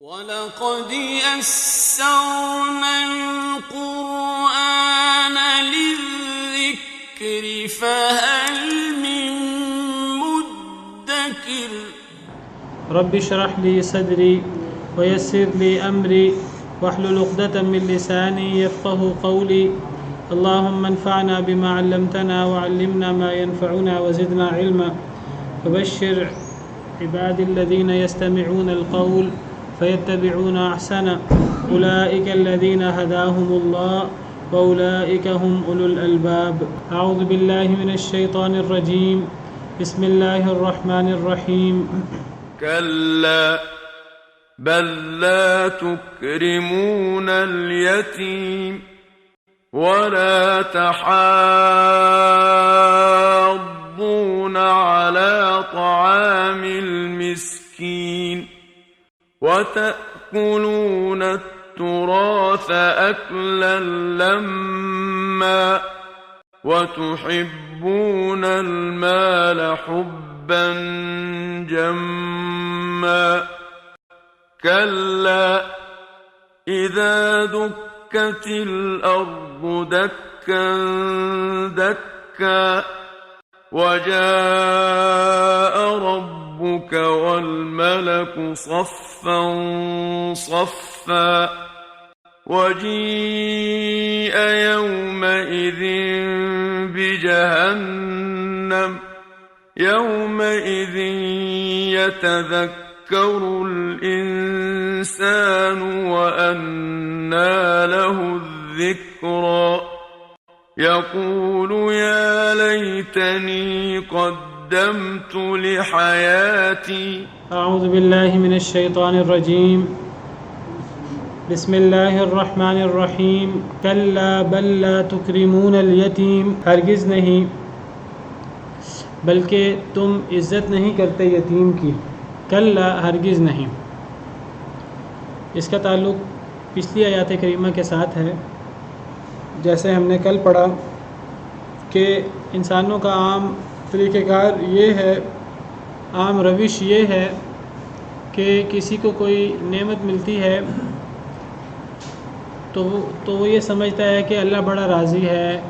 وَلَقَدْ يَسَّرْنَا الْقُرْآنَ لِلذِّكْرِ فَهَلْ مِن مُّدَّكِرٍ رب اشرح لي صدري ويسر لي أمري واحلل عقدة من لساني يفقهوا قولي اللهم انفعنا بما علمتنا وعلمنا ما ينفعنا وزدنا علما وبشر عباد الذين يستمعون القول فيتبعون أحسنه أولئك الذين هداهم الله وأولئك هم أولو الألباب. أعوذ بالله من الشيطان الرجيم. بسم الله الرحمن الرحيم. كلا بل لا تكرمون اليتيم ولا تحاضون على طعام المسكين وتأكلون التراث أكلا لما وتحبون المال حبا جما كلا إذا دكت الأرض دكا دكا وجاء ربك والملك صفا صفا وجيء يومئذ بجهنم يومئذ يتذكر الإنسان وأنى له الذكرى يقول يا ليتني قدمت لحياتي. أعوذ بالله من الشيطان الرجيم. بسم الله الرحمن الرحیم. کلا بل لا تکرمون الیتیم، ہرگز نہیں بلکہ تم عزت نہیں کرتے یتیم کی. کلا ہرگز نہیں، اس کا تعلق پچھلی آیات کریمہ کے ساتھ ہے. جیسے ہم نے کل پڑھا کہ انسانوں کا عام طریقہ کار یہ ہے، عام روش یہ ہے کہ کسی کو کوئی نعمت ملتی ہے تو وہ یہ سمجھتا ہے کہ اللہ بڑا راضی ہے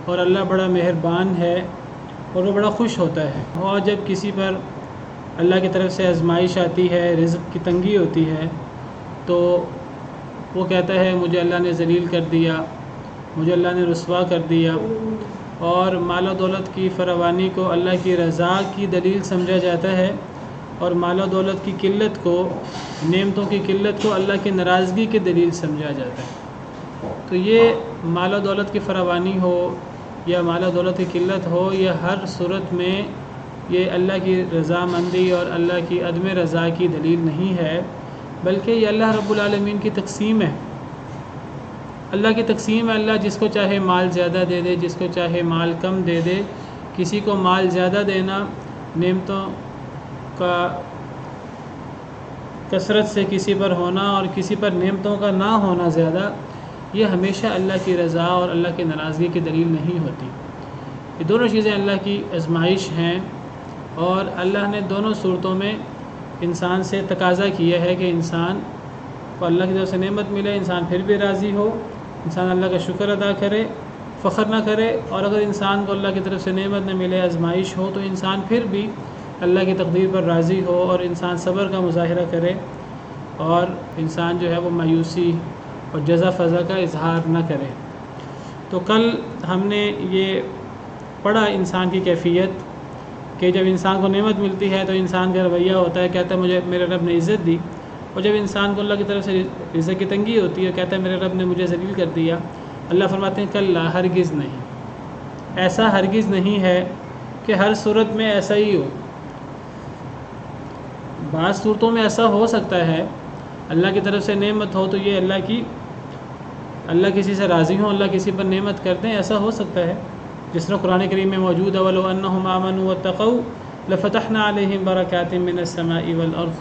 اور اللہ بڑا مہربان ہے اور وہ بڑا خوش ہوتا ہے. اور جب کسی پر اللہ کی طرف سے آزمائش آتی ہے، رزق کی تنگی ہوتی ہے، تو وہ کہتا ہے مجھے اللہ نے ذلیل کر دیا، مجھے اللہ نے رسوا کر دیا. اور مال و دولت کی فراوانی کو اللہ کی رضا کی دلیل سمجھا جاتا ہے، اور مال و دولت کی قلت کو، نعمتوں کی قلت کو اللہ کی ناراضگی کی دلیل سمجھا جاتا ہے. تو یہ مال و دولت کی فراوانی ہو یا مال و دولت کی قلت ہو، یہ ہر صورت میں یہ اللہ کی رضامندی اور اللہ کی عدم رضا کی دلیل نہیں ہے، بلکہ یہ اللہ رب العالمین کی تقسیم ہے. اللہ کی تقسیم ہے. اللہ جس کو چاہے مال زیادہ دے دے، جس کو چاہے مال کم دے دے. کسی کو مال زیادہ دینا، نعمتوں کا کثرت سے کسی پر ہونا اور کسی پر نعمتوں کا نہ ہونا زیادہ، یہ ہمیشہ اللہ کی رضا اور اللہ کی ناراضگی کی دلیل نہیں ہوتی. یہ دونوں چیزیں اللہ کی آزمائش ہیں، اور اللہ نے دونوں صورتوں میں انسان سے تقاضا کیا ہے کہ انسان کو اللہ کی طرف سے نعمت ملے، انسان پھر بھی راضی ہو، انسان اللہ کا شکر ادا کرے، فخر نہ کرے. اور اگر انسان کو اللہ کی طرف سے نعمت نہ ملے، آزمائش ہو، تو انسان پھر بھی اللہ کی تقدیر پر راضی ہو اور انسان صبر کا مظاہرہ کرے، اور انسان جو ہے وہ مایوسی اور جزا فضا کا اظہار نہ کرے. تو کل ہم نے یہ پڑھا انسان کی کیفیت کہ جب انسان کو نعمت ملتی ہے تو انسان کا رویہ ہوتا ہے، کہتا ہے مجھے میرے رب نے عزت دی. اور جب انسان کو اللہ کی طرف سے رزق کی تنگی ہوتی ہے، کہتا ہے میرے رب نے مجھے ذلیل کر دیا. اللہ فرماتے ہیں کلا ہرگز نہیں، ایسا ہرگز نہیں ہے کہ ہر صورت میں ایسا ہی ہو. بعض صورتوں میں ایسا ہو سکتا ہے، اللہ کی طرف سے نعمت ہو تو یہ اللہ کسی سے راضی ہوں، اللہ کسی پر نعمت کر دیں، ایسا ہو سکتا ہے. جس طرح قرآن کریم میں موجود ہے وَلَوْ أَنَّهُمْ آمَنُوا وَاتَّقَوْا لَفَتَحْنَا عَلَيْهِمْ بَرَكَاتٍ مِّنَ السَّمَاءِ وَالْأَرْضِ.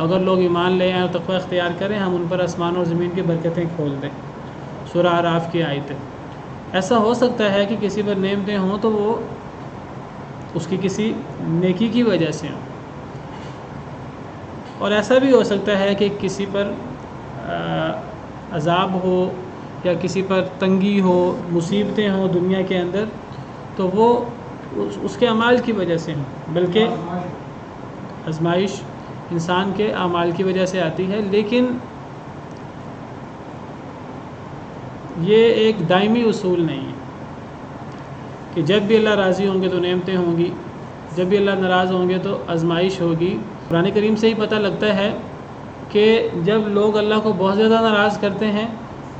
اگر لوگ ایمان لے آئیں اور تقوی اختیار کریں، ہم ان پر آسمان اور زمین کی برکتیں کھول دیں. سورہ اعراف کی آیت ہے. ایسا ہو سکتا ہے کہ کسی پر نعمتیں ہوں تو وہ اس کی کسی نیکی کی وجہ سے ہوں. اور ایسا بھی ہو سکتا ہے کہ کسی پر عذاب ہو یا کسی پر تنگی ہو، مصیبتیں ہوں دنیا کے اندر، تو وہ اس کے اعمال کی وجہ سے ہوں، بلکہ آزمائش انسان کے اعمال کی وجہ سے آتی ہے، لیکن یہ ایک دائمی اصول نہیں ہے کہ جب بھی اللہ راضی ہوں گے تو نعمتیں ہوں گی، جب بھی اللہ ناراض ہوں گے تو آزمائش ہوگی۔ قرآن کریم سے ہی پتہ لگتا ہے کہ جب لوگ اللہ کو بہت زیادہ ناراض کرتے ہیں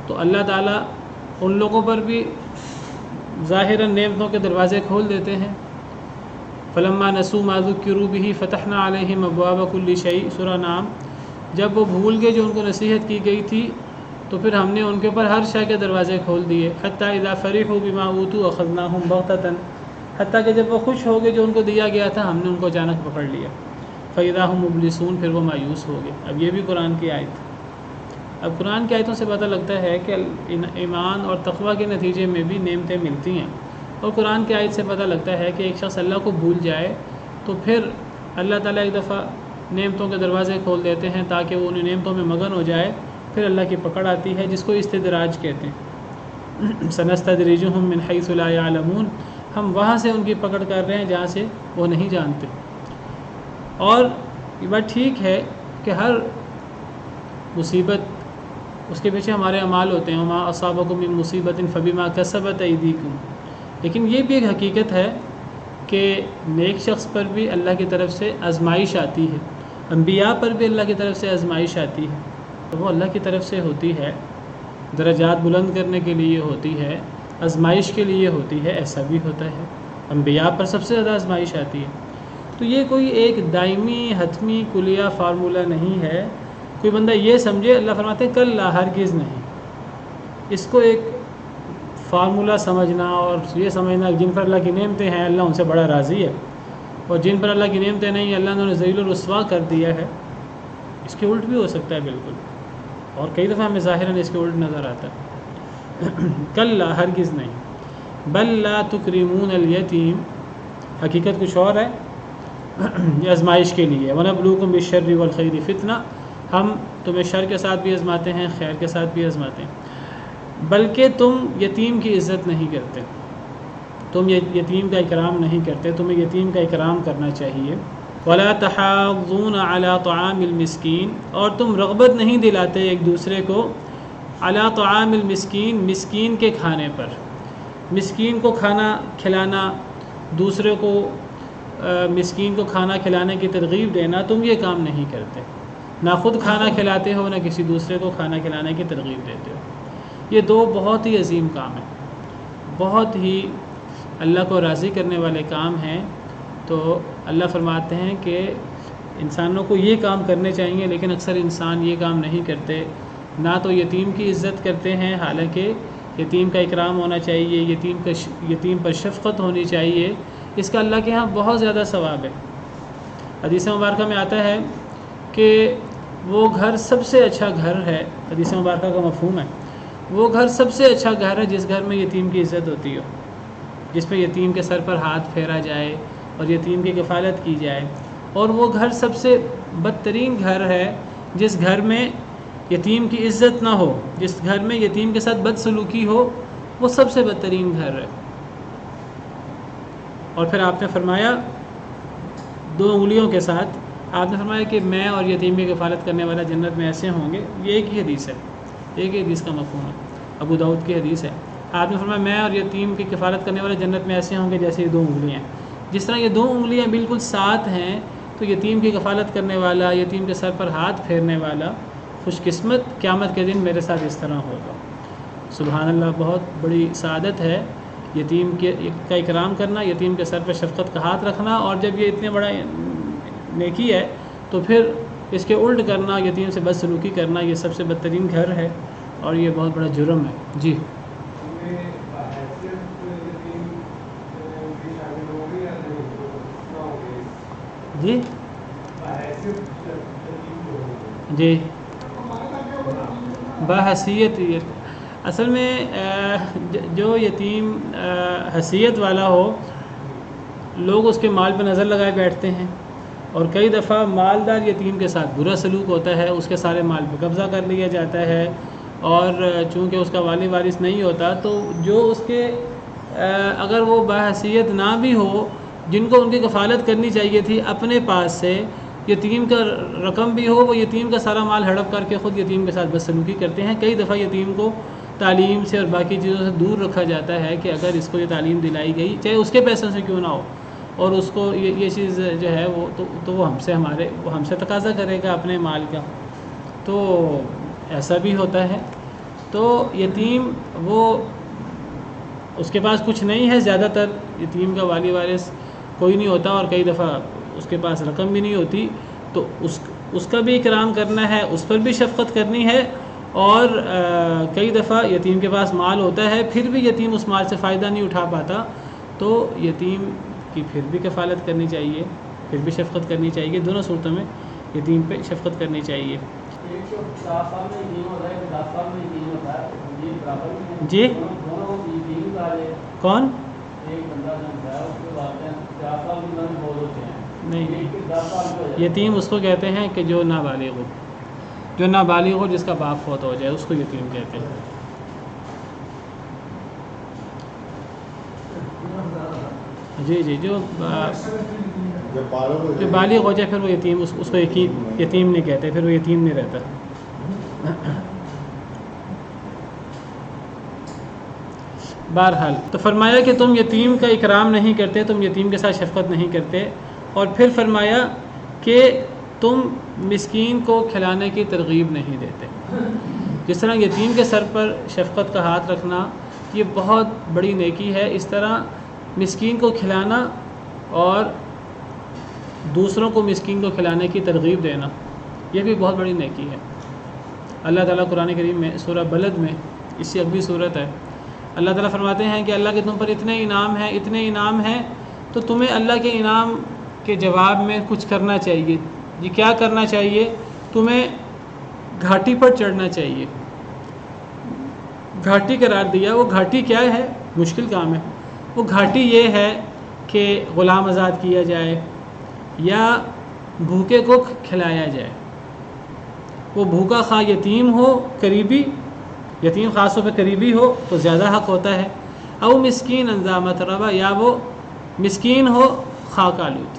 تو اللہ تعالیٰ ان لوگوں پر بھی ظاہراً نعمتوں کے دروازے کھول دیتے ہیں۔ فلما نسوا ما ذکروا به فتحنا علیہم ابواب کل شیء، سورہ نام۔ جب وہ بھول گئے جو ان کو نصیحت کی گئی تھی تو پھر ہم نے ان کے اوپر ہر شے کے دروازے کھول دیے۔ حتیٰ اذا فرحوا بما اوتوا اخذناهم بغتۃ، حتیٰ کہ جب وہ خوش ہو گئے جو ان کو دیا گیا تھا ہم نے ان کو اچانک پکڑ لیا۔ فاذا هم مبلسون، پھر وہ مایوس ہو گئے۔ اب یہ بھی قرآن کی آیت ہے۔ اب قرآن کی آیتوں سے پتہ لگتا ہے کہ ایمان اور تقوی کے نتیجے میں بھی نعمتیں ملتی ہیں، اور قرآن کی آیت سے پتہ لگتا ہے کہ ایک شخص اللہ کو بھول جائے تو پھر اللہ تعالیٰ ایک دفعہ نعمتوں کے دروازے کھول دیتے ہیں تاکہ وہ انہیں نعمتوں میں مگن ہو جائے، پھر اللہ کی پکڑ آتی ہے جس کو استدراج کہتے ہیں۔ سنستدرجهم من حیث لا یعلمون، ہم وہاں سے ان کی پکڑ کر رہے ہیں جہاں سے وہ نہیں جانتے۔ اور یہ بات ٹھیک ہے کہ ہر مصیبت اس کے پیچھے ہمارے اعمال ہوتے ہیں، وما اصابکم من مصیبت فبما کسبت ایدیکم، لیکن یہ بھی ایک حقیقت ہے کہ نیک شخص پر بھی اللہ کی طرف سے آزمائش آتی ہے، انبیاء پر بھی اللہ کی طرف سے آزمائش آتی ہے، تو وہ اللہ کی طرف سے ہوتی ہے، درجات بلند کرنے کے لیے ہوتی ہے، آزمائش کے لیے ہوتی ہے، ایسا بھی ہوتا ہے۔ انبیاء پر سب سے زیادہ آزمائش آتی ہے، تو یہ کوئی ایک دائمی حتمی کلیہ فارمولہ نہیں ہے۔ کوئی بندہ یہ سمجھے، اللہ فرماتے ہیں کلا، ہرگز نہیں، اس کو ایک فارمولہ سمجھنا اور یہ سمجھنا جن پر اللہ کی نعمتیں ہیں اللہ ان سے بڑا راضی ہے، اور جن پر اللہ کی نعمتیں نہیں اللہ نے انہیں ذلیل و رسوا کر دیا ہے، اس کے الٹ بھی ہو سکتا ہے بالکل، اور کئی دفعہ ہمیں ظاہراً اس کے الٹ نظر آتا ہے۔ کلا، ہرگز نہیں، بل لا تکرمون الیتیم، حقیقت کچھ اور ہے، یہ آزمائش کے لیے۔ وَنَبْلُوكُمْ بِالشَّرِّ وَالْخَيْرِ فِتْنَةً، ہم تمہیں شر کے ساتھ بھی آزماتے ہیں، خیر کے ساتھ بھی آزماتے ہیں۔ بلکہ تم یتیم کی عزت نہیں کرتے، تم یتیم کا اکرام نہیں کرتے، تمہیں یتیم کا اکرام کرنا چاہیے۔ وَلَا تَحَاضُّونَ عَلَىٰ طَعَامِ الْمِسْكِينِ، اور تم رغبت نہیں دلاتے ایک دوسرے کو عَلَىٰ طَعَامِ الْمِسْكِينِ، مسکین کے کھانے پر، مسکین کو کھانا کھلانا، دوسرے کو مسکین کو کھانا کھلانے کی ترغیب دینا، تم یہ کام نہیں کرتے، نہ خود کھانا کھلاتے ہو نہ کسی دوسرے کو کھانا کھلانے کی ترغیب دیتے ہو۔ یہ دو بہت ہی عظیم کام ہیں، بہت ہی اللہ کو راضی کرنے والے کام ہیں۔ تو اللہ فرماتے ہیں کہ انسانوں کو یہ کام کرنے چاہیے، لیکن اکثر انسان یہ کام نہیں کرتے، نہ تو یتیم کی عزت کرتے ہیں، حالانکہ یتیم کا اکرام ہونا چاہیے، یتیم پر شفقت ہونی چاہیے، اس کا اللہ کے ہاں بہت زیادہ ثواب ہے۔ حدیث مبارکہ میں آتا ہے کہ وہ گھر سب سے اچھا گھر ہے، حدیث مبارکہ کا مفہوم ہے، وہ گھر سب سے اچھا گھر ہے جس گھر میں یتیم کی عزت ہوتی ہو، جس پہ یتیم کے سر پر ہاتھ پھیرا جائے اور یتیم کی کفالت کی جائے، اور وہ گھر سب سے بدترین گھر ہے جس گھر میں یتیم کی عزت نہ ہو، جس گھر میں یتیم کے ساتھ بد سلوکی ہو، وہ سب سے بدترین گھر ہے۔ اور پھر آپ نے فرمایا دو انگلیوں کے ساتھ، آپ نے فرمایا کہ میں اور یتیم کی کفالت کرنے والا جنت میں ایسے ہوں گے، یہ ایک ہی حدیث ہے، ایک ہی حدیث کا مفہوم ہے، ابو داؤد کی حدیث ہے۔ آپ نے فرمایا میں اور یتیم کی کفالت کرنے والے جنت میں ایسے ہوں گے جیسے یہ دو انگلیاں، جس طرح یہ دو انگلیاں بالکل ساتھ ہیں، تو یتیم کی کفالت کرنے والا، یتیم کے سر پر ہاتھ پھیرنے والا خوش قسمت قیامت کے دن میرے ساتھ اس طرح ہوگا۔ سبحان اللہ، بہت بڑی سعادت ہے یتیم کا اکرام کرنا، یتیم کے سر پہ شفقت کا ہاتھ رکھنا، اور جب یہ اتنے بڑا نیکی ہے تو پھر اس کے الٹ کرنا، یتیم سے بد سلوکی کرنا، یہ سب سے بدترین گھر ہے اور یہ بہت بڑا جرم ہے۔ جی جی جی بحیثیت، اصل میں جو یتیم حیثیت والا ہو، لوگ اس کے مال پہ نظر لگائے بیٹھتے ہیں اور کئی دفعہ مالدار یتیم کے ساتھ برا سلوک ہوتا ہے، اس کے سارے مال پہ قبضہ کر لیا جاتا ہے، اور چونکہ اس کا والی وارث نہیں ہوتا تو جو اس کے اگر وہ باحیثیت نہ بھی ہو، جن کو ان کی کفالت کرنی چاہیے تھی اپنے پاس سے یتیم کا رقم بھی ہو، وہ یتیم کا سارا مال ہڑپ کر کے خود یتیم کے ساتھ بدسلوکی کرتے ہیں۔ کئی دفعہ یتیم کو تعلیم سے اور باقی چیزوں سے دور رکھا جاتا ہے کہ اگر اس کو یہ تعلیم دلائی گئی چاہے اس کے پیسوں سے کیوں نہ ہو، اور اس کو یہ چیز جو ہے وہ تو وہ ہم سے تقاضا کرے گا اپنے مال کا، تو ایسا بھی ہوتا ہے۔ تو یتیم وہ اس کے پاس کچھ نہیں ہے، زیادہ تر یتیم کا والی وارث کوئی نہیں ہوتا، اور کئی دفعہ اس کے پاس رقم بھی نہیں ہوتی، تو اس کا بھی اکرام کرنا ہے، اس پر بھی شفقت کرنی ہے، اور کئی دفعہ یتیم کے پاس مال ہوتا ہے پھر بھی یتیم اس مال سے فائدہ نہیں اٹھا پاتا، تو یتیم کی پھر بھی کفالت کرنی چاہیے، پھر بھی شفقت کرنی چاہیے، دونوں صورتوں میں یتیم پہ شفقت کرنی چاہیے۔ جی کون؟ نہیں، یتیم اس کو کہتے ہیں کہ جو نابالغ ہو، جس کا باپ فوت ہو جائے، اس کو یتیم کہتے ہیں۔ جی جو بالغ ہو جائے پھر وہ یتیم، اس کو یتیم نہیں کہتے، پھر وہ یتیم نہیں رہتا۔ بہرحال تو فرمایا کہ تم یتیم کا اکرام نہیں کرتے، تم یتیم کے ساتھ شفقت نہیں کرتے، اور پھر فرمایا کہ تم مسکین کو کھلانے کی ترغیب نہیں دیتے۔ جس طرح یتیم کے سر پر شفقت کا ہاتھ رکھنا یہ بہت بڑی نیکی ہے، اس طرح مسکین کو کھلانا اور دوسروں کو مسکین کو کھلانے کی ترغیب دینا یہ بھی بہت بڑی نیکی ہے۔ اللہ تعالیٰ قرآن کریم میں سورہ بلد میں، اس سے اگلی صورت ہے، اللہ تعالیٰ فرماتے ہیں کہ اللہ کے تم پر اتنے انعام ہیں تو تمہیں اللہ کے انعام کے جواب میں کچھ کرنا چاہیے۔ جی کیا کرنا چاہیے؟ تمہیں گھاٹی پر چڑھنا چاہیے۔ گھاٹی قرار دیا، وہ گھاٹی کیا ہے؟ مشکل کام ہے۔ وہ گھاٹی یہ ہے کہ غلام آزاد کیا جائے یا بھوکے کو کھلایا جائے۔ وہ بھوکا خواہ یتیم ہو، قریبی یتیم خاص طور پہ قریبی ہو تو زیادہ حق ہوتا ہے، او مسکین ذا متربہ، یا وہ مسکین ہو خاک آلود۔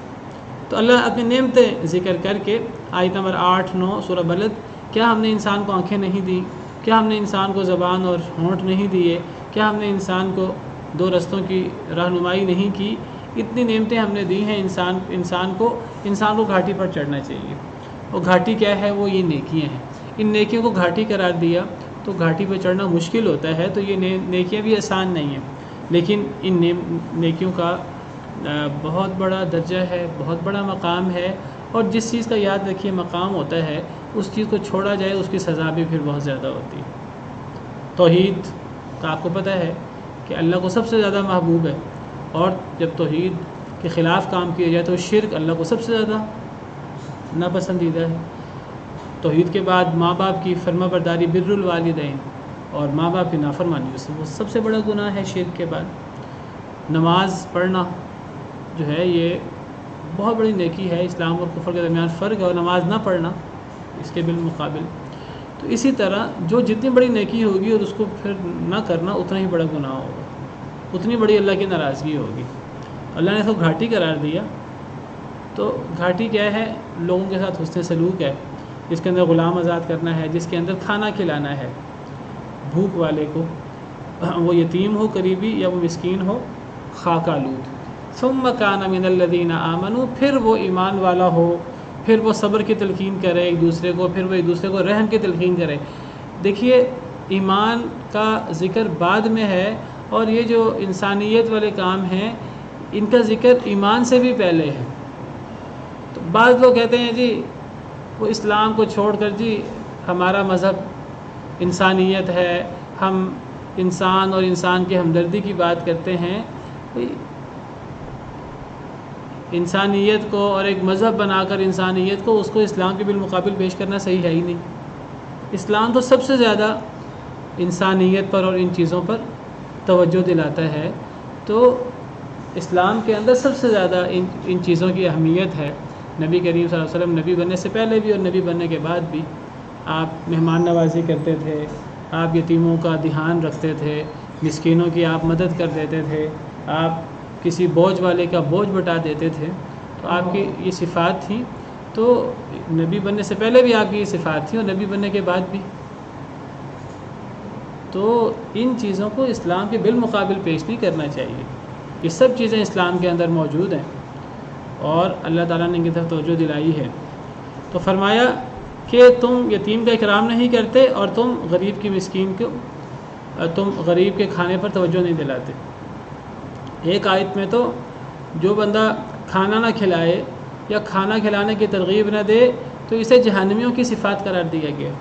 تو اللہ اپنی نعمتیں ذکر کر کے آیت نمبر 8-9 سورہ بلد، کیا ہم نے انسان کو آنکھیں نہیں دی؟ کیا ہم نے انسان کو زبان اور ہونٹ نہیں دیے؟ کیا ہم نے انسان کو دو رستوں کی رہنمائی نہیں کی؟ اتنی نعمتیں ہم نے دی ہیں انسان کو گھاٹی پر چڑھنا چاہیے۔ اور گھاٹی کیا ہے؟ وہ یہ نیکیاں ہیں۔ ان نیکیوں کو گھاٹی قرار دیا تو گھاٹی پہ چڑھنا مشکل ہوتا ہے، تو یہ نیکیاں بھی آسان نہیں ہیں، لیکن ان نیکیوں کا بہت بڑا درجہ ہے، بہت بڑا مقام ہے، اور جس چیز کا یاد رکھیے مقام ہوتا ہے اس چیز کو چھوڑا جائے اس کی سزا بھی پھر بہت زیادہ ہوتی ہے۔ توحید کا آپ کو پتہ ہے کہ اللہ کو سب سے زیادہ محبوب ہے، اور جب توحید کے خلاف کام کیا جائے تو شرک اللہ کو سب سے زیادہ ناپسندیدہ ہے۔ توحید کے بعد ماں باپ کی فرما برداری، بر الوالدین، اور ماں باپ کی نافرمانی وہ سب سے بڑا گناہ ہے شرک کے بعد۔ نماز پڑھنا جو ہے یہ بہت بڑی نیکی ہے، اسلام اور کفر کے درمیان فرق ہے، اور نماز نہ پڑھنا اس کے بالمقابل۔ تو اسی طرح جو جتنی بڑی نیکی ہوگی اور اس کو پھر نہ کرنا اتنا ہی بڑا گناہ ہوگا، اتنی بڑی اللہ کی ناراضگی ہوگی۔ اللہ نے اس کو گھاٹی قرار دیا، تو گھاٹی کیا ہے؟ لوگوں کے ساتھ حسن سلوک ہے، جس کے اندر غلام آزاد کرنا ہے، جس کے اندر کھانا کھلانا ہے بھوک والے کو، وہ یتیم ہو قریبی یا وہ مسکین ہو خاک آلود۔ ثم کان من الذین آمنوا، پھر وہ ایمان والا ہو، پھر وہ صبر کی تلقین کرے ایک دوسرے کو، پھر وہ ایک دوسرے کو رحم کی تلقین کرے۔ دیکھیے ایمان کا ذکر بعد میں ہے، اور یہ جو انسانیت والے کام ہیں ان کا ذکر ایمان سے بھی پہلے ہے۔ تو بعض لوگ کہتے ہیں جی وہ اسلام کو چھوڑ کر جی ہمارا مذہب انسانیت ہے، ہم انسان اور انسان کی ہمدردی کی بات کرتے ہیں۔ انسانیت کو اور ایک مذہب بنا کر انسانیت کو، اس کو اسلام کے بالمقابل پیش کرنا صحیح ہے ہی نہیں۔ اسلام تو سب سے زیادہ انسانیت پر اور ان چیزوں پر توجہ دلاتا ہے، تو اسلام کے اندر سب سے زیادہ ان چیزوں کی اہمیت ہے۔ نبی کریم صلی اللہ علیہ وسلم نبی بننے سے پہلے بھی اور نبی بننے کے بعد بھی آپ مہمان نوازی کرتے تھے، آپ یتیموں کا دھیان رکھتے تھے، مسکینوں کی آپ مدد کر دیتے تھے، آپ کسی بوجھ والے کا بوجھ بٹا دیتے تھے. تو آپ کی یہ صفات تھیں. تو نبی بننے سے پہلے بھی آپ کی یہ صفات تھیں اور نبی بننے کے بعد بھی. تو ان چیزوں کو اسلام کے بالمقابل پیش نہیں کرنا چاہیے. یہ سب چیزیں اسلام کے اندر موجود ہیں اور اللہ تعالیٰ نے ان کی طرف توجہ دلائی ہے. تو فرمایا کہ تم یتیم کا اکرام نہیں کرتے اور تم غریب کی مسکین کو تم غریب کے کھانے پر توجہ نہیں دلاتے. ایک آیت میں تو جو بندہ کھانا نہ کھلائے یا کھانا کھلانے کی ترغیب نہ دے تو اسے جہنمیوں کی صفات قرار دیا گیا.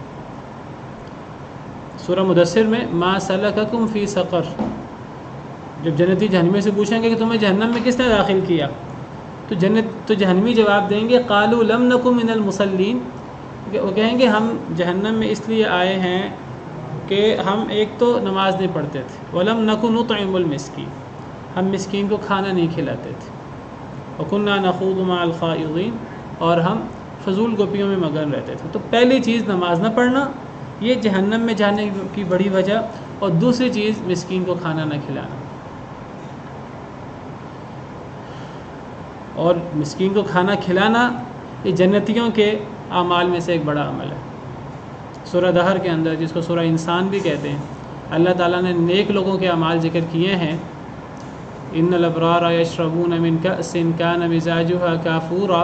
سورہ مدثر میں ما سلککم فی سقر، جب جنتی جہنمی سے پوچھیں گے کہ تمہیں جہنم میں کس نے داخل کیا، تو جہنمی جواب دیں گے قالوا لم نکن من المصلین، وہ کہیں گے ہم جہنم میں اس لیے آئے ہیں کہ ہم ایک تو نماز نہیں پڑھتے تھے، ولم نکن نطعم المسکین، ہم مسکین کو کھانا نہیں کھلاتے تھے، وکنا نخوض مع الخائضین، اور ہم فضول گپیوں میں مگن رہتے تھے. تو پہلی چیز نماز نہ پڑھنا، یہ جہنم میں جانے کی بڑی وجہ، اور دوسری چیز مسکین کو کھانا نہ کھلانا. اور مسکین کو کھانا کھلانا یہ جنتیوں کے اعمال میں سے ایک بڑا عمل ہے. سورہ دہر کے اندر، جس کو سورہ انسان بھی کہتے ہیں، اللہ تعالیٰ نے نیک لوگوں کے اعمال ذکر کیے ہیں. ان الابرار یشربون من کأس کان مزاجها کافورا،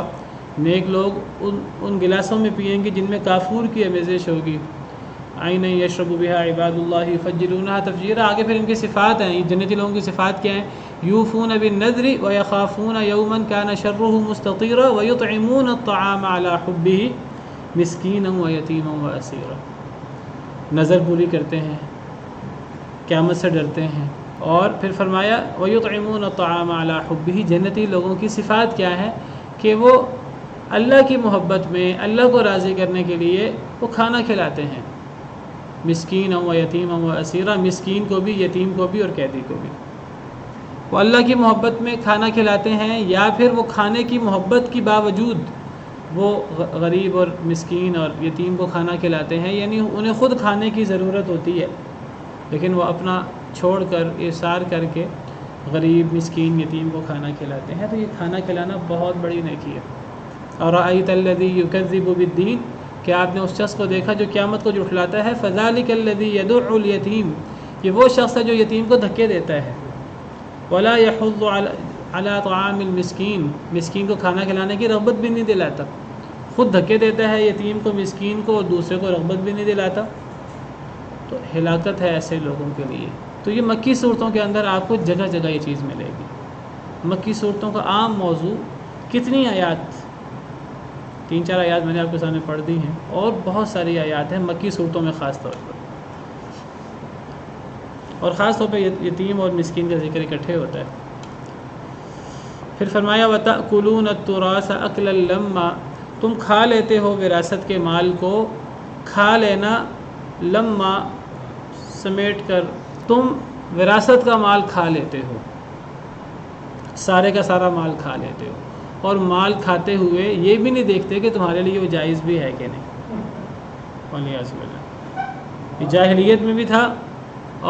نیک لوگ ان گلاسوں میں پئیں گے جن میں کافور کی آمیزش ہوگی. عین یشرب بها عباد اللہ یفجرونها تفجیرا. آگے پھر ان کی صفات ہیں، جنتی لوگوں کی صفات کیا ہیں؟ یوفون بالنذر ویخافون یوما کان شرہ مستطیرا ویطعمون الطعام علی حبہ مسکینا ویتیما واسیرا. نظر پوری کرتے ہیں، قیامت سے ڈرتے ہیں. اور پھر فرمایا وَيُطْعِمُونَ الطَّعَامَ عَلَى حُبِّهِ. جنتی لوگوں کی صفات کیا ہے؟ کہ وہ اللہ کی محبت میں، اللہ کو راضی کرنے کے لیے وہ کھانا کھلاتے ہیں. مسکین و یتیم و اسیرا، مسکین کو بھی، یتیم کو بھی اور قیدی کو بھی. وہ اللہ کی محبت میں کھانا کھلاتے ہیں، یا پھر وہ کھانے کی محبت کی باوجود وہ غریب اور مسکین اور یتیم کو کھانا کھلاتے ہیں. یعنی انہیں خود کھانے کی ضرورت ہوتی ہے لیکن وہ اپنا چھوڑ کر احسار کر کے غریب مسکین یتیم کو کھانا کھلاتے ہیں. تو یہ کھانا کھلانا بہت بڑی نیکی ہے. اور رأیت الذی یکذب بالدین، کہ آپ نے اس شخص کو دیکھا جو قیامت کو جھٹلاتا ہے. فذلک الذی یدع الیتیم، یہ وہ شخص ہے جو یتیم کو دھکے دیتا ہے. ولا یحض علی طعام المسکین، مسکین کو کھانا کھلانے کی رغبت بھی نہیں دلاتا، خود دھکے دیتا ہے یتیم کو، مسکین کو، اور دوسرے کو رغبت بھی نہیں دلاتا. تو ہلاکت ہے ایسے لوگوں کے لیے. تو یہ مکی صورتوں کے اندر آپ کو جگہ جگہ یہ چیز ملے گی. مکی صورتوں کا عام موضوع، کتنی آیات، 3-4 آیات میں نے آپ کے سامنے پڑھ دی ہیں، اور بہت ساری آیات ہیں مکی صورتوں میں خاص طور پر. اور خاص طور پہ یتیم اور مسکین کا ذکر اکٹھے ہوتا ہے. پھر فرمایا وَتَأْكُلُونَ التُّرَاثَ أَكْلًا لَمًّا، تم کھا لیتے ہو وراثت کے مال کو کھا لینا، لما سمیٹ کر. تم وراثت کا مال کھا لیتے ہو، سارے کا سارا مال کھا لیتے ہو، اور مال کھاتے ہوئے یہ بھی نہیں دیکھتے کہ تمہارے لیے وہ جائز بھی ہے کہ نہیں. والعیاذ باللہ. یہ جاہلیت میں بھی تھا،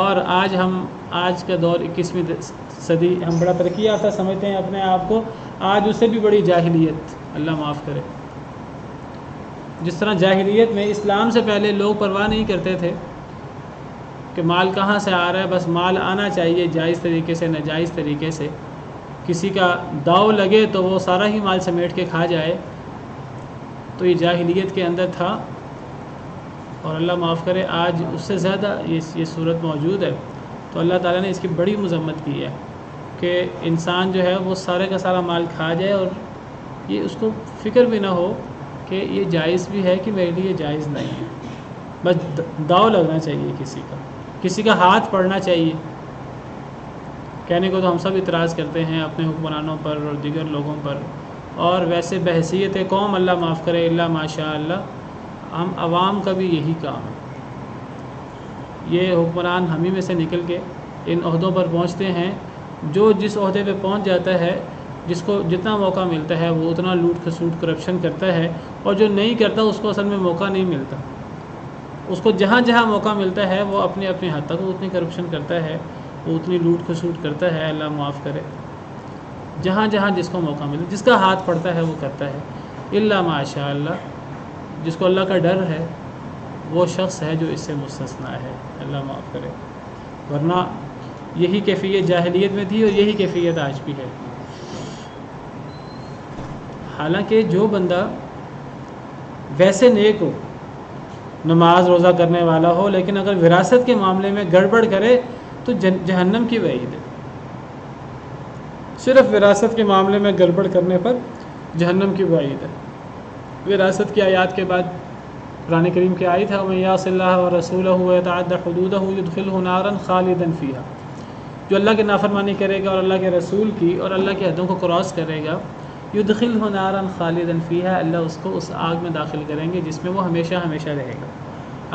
اور آج کا دور 21ویں صدی ہم بڑا ترقی یافتہ سمجھتے ہیں اپنے آپ کو. آج اس سے بھی بڑی جاہلیت، اللہ معاف کرے. جس طرح جاہلیت میں اسلام سے پہلے لوگ پرواہ نہیں کرتے تھے کہ مال کہاں سے آ رہا ہے، بس مال آنا چاہیے جائز طریقے سے، ناجائز طریقے سے. کسی کا داؤ لگے تو وہ سارا ہی مال سمیٹ کے کھا جائے. تو یہ جاہلیت کے اندر تھا، اور اللہ معاف کرے آج اس سے زیادہ یہ صورت موجود ہے. تو اللہ تعالیٰ نے اس کی بڑی مذمت کی ہے کہ انسان جو ہے وہ سارے کا سارا مال کھا جائے، اور یہ اس کو فکر بھی نہ ہو کہ یہ جائز بھی ہے کہ میرے لیے جائز نہیں ہے. بس داؤ لگنا چاہیے کسی کا ہاتھ پڑنا چاہیے. کہنے کو تو ہم سب اعتراض کرتے ہیں اپنے حکمرانوں پر اور دیگر لوگوں پر، اور ویسے بحیثیت قوم اللہ معاف کرے الا ماشاء اللہ، ہم عوام کا بھی یہی کام ہے. یہ حکمران ہم ہی میں سے نکل کے ان عہدوں پر پہنچتے ہیں. جو جس عہدے پہ پہنچ جاتا ہے جس کو جتنا موقع ملتا ہے وہ اتنا لوٹ کھسوٹ کرپشن کرتا ہے، اور جو نہیں کرتا اس کو اصل میں موقع نہیں ملتا، اس کو جہاں جہاں موقع ملتا ہے وہ اپنے اپنے حد تک وہ اتنی کرپشن کرتا ہے، وہ اتنی لوٹ کھسوٹ کرتا ہے، اللہ معاف کرے، جہاں جہاں جس کو موقع ملے، جس کا ہاتھ پڑتا ہے وہ کرتا ہے، الا ماشاء اللہ، جس کو اللہ کا ڈر ہے وہ شخص ہے جو اس سے مستثنا ہے، اللہ معاف کرے، ورنہ یہی کیفیت جاہلیت میں تھی اور یہی کیفیت آج بھی ہے۔ حالانکہ جو بندہ ویسے نیک ہو، نماز روزہ کرنے والا ہو، لیکن اگر وراثت کے معاملے میں گڑبڑ کرے تو جہنم کی وعید ہے، صرف وراثت کے معاملے میں گڑبڑ کرنے پر جہنم کی وعید ہے۔ وراثت کی آیات کے بعد قرآن کریم کی آیت ہے وَمَن يَعْصِ اللَّهَ وَرَسُولَهُ وَيَتَعَدَّ حُدُودَهُ يُدْخِلْهُ نَارًا خَالِدًا فِيهَا، جو اللہ کی نافرمانی کرے گا اور اللہ کے رسول کی اور اللہ کی حدوں کو کراس کرے گا، يُدْخِلْهُ نَارًا خَالِدًا فِيهَا، اللہ اس کو اس آگ میں داخل کریں گے جس میں وہ ہمیشہ ہمیشہ رہے گا۔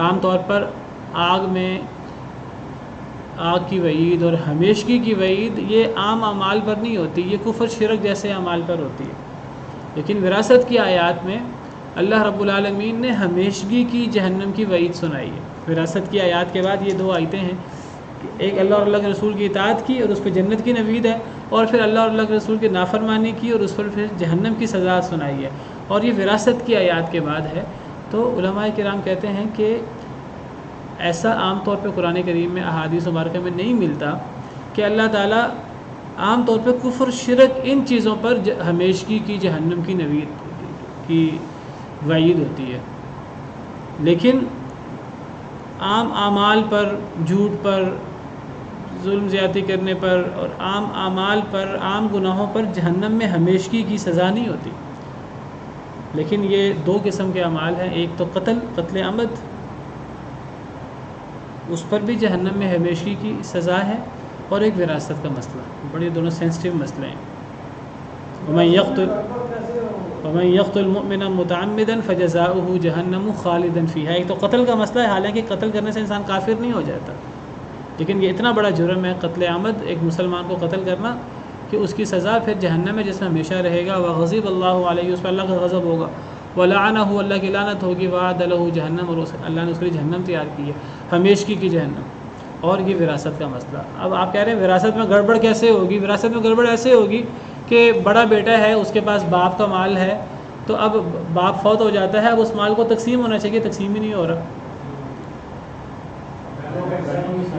عام طور پر آگ میں آگ کی وعید اور ہمیشگی کی وعید یہ عام اعمال پر نہیں ہوتی، یہ کفر شرک جیسے اعمال پر ہوتی ہے، لیکن وراثت کی آیات میں اللہ رب العالمین نے ہمیشگی کی جہنم کی وعید سنائی ہے۔ وراثت کی آیات کے بعد یہ دو آیتیں ہیں کہ ایک اللہ اور اللہ کے رسول کی اطاعت کی اور اس پہ جنت کی نوید ہے، اور پھر اللہ اور اللہ کے رسول کی نافرمانی کی اور اس پر پھر جہنم کی سزا سنائی ہے، اور یہ وراثت کی آیات کے بعد ہے۔ تو علماء کرام کہتے ہیں کہ ایسا عام طور پہ قرآن کریم میں احادیث مبارکہ میں نہیں ملتا کہ اللہ تعالیٰ عام طور پہ کفر شرک ان چیزوں پر ہمیشگی کی جہنم کی نوید کی وعید ہوتی ہے، لیکن عام اعمال پر، جھوٹ پر، ظلم زیادتی کرنے پر اور عام اعمال پر، عام گناہوں پر جہنم میں ہمیشگی کی سزا نہیں ہوتی۔ لیکن یہ دو قسم کے اعمال ہیں، ایک تو قتل عمد، اس پر بھی جہنم میں ہمیشگی کی سزا ہے، اور ایک وراثت کا مسئلہ، بڑے دونوں سینسٹیو مسئلے ہیں۔ وَمَن يَقْتُلْ مُؤْمِنًا مُتَعَمِّدًا فَجَزَاؤُهُ جَهَنَّمُ خَالِدًا فِيهَا، ایک تو قتل کا مسئلہ ہے، حالانکہ قتل کرنے سے انسان کافر نہیں ہو جاتا، لیکن یہ اتنا بڑا جرم ہے قتل عمد، ایک مسلمان کو قتل کرنا، کہ اس کی سزا پھر جہنم ہے جس میں ہمیشہ رہے گا، وَغَضِبَ اللَّهُ عَلَيْهِ، اس پر اللہ کا غضب ہوگا، وَلَعَنَهُ، اللہ کی لعنت ہوگی، وَأَعَدَّ لَهُ جَهَنَّمَ، اور اللہ نے اس کے لیے جہنم تیار کی ہے، ہمیشگی کی جہنم۔ اور یہ وراثت کا مسئلہ، اب آپ کہہ رہے ہیں وراثت میں گڑبڑ کیسے ہوگی؟ وراثت میں گڑبڑ ایسے ہوگی کہ بڑا بیٹا ہے، اس کے پاس باپ کا مال ہے، تو اب باپ فوت ہو جاتا ہے، اب اس مال کو تقسیم ہونا چاہیے، تقسیم ہی نہیں ہو رہا،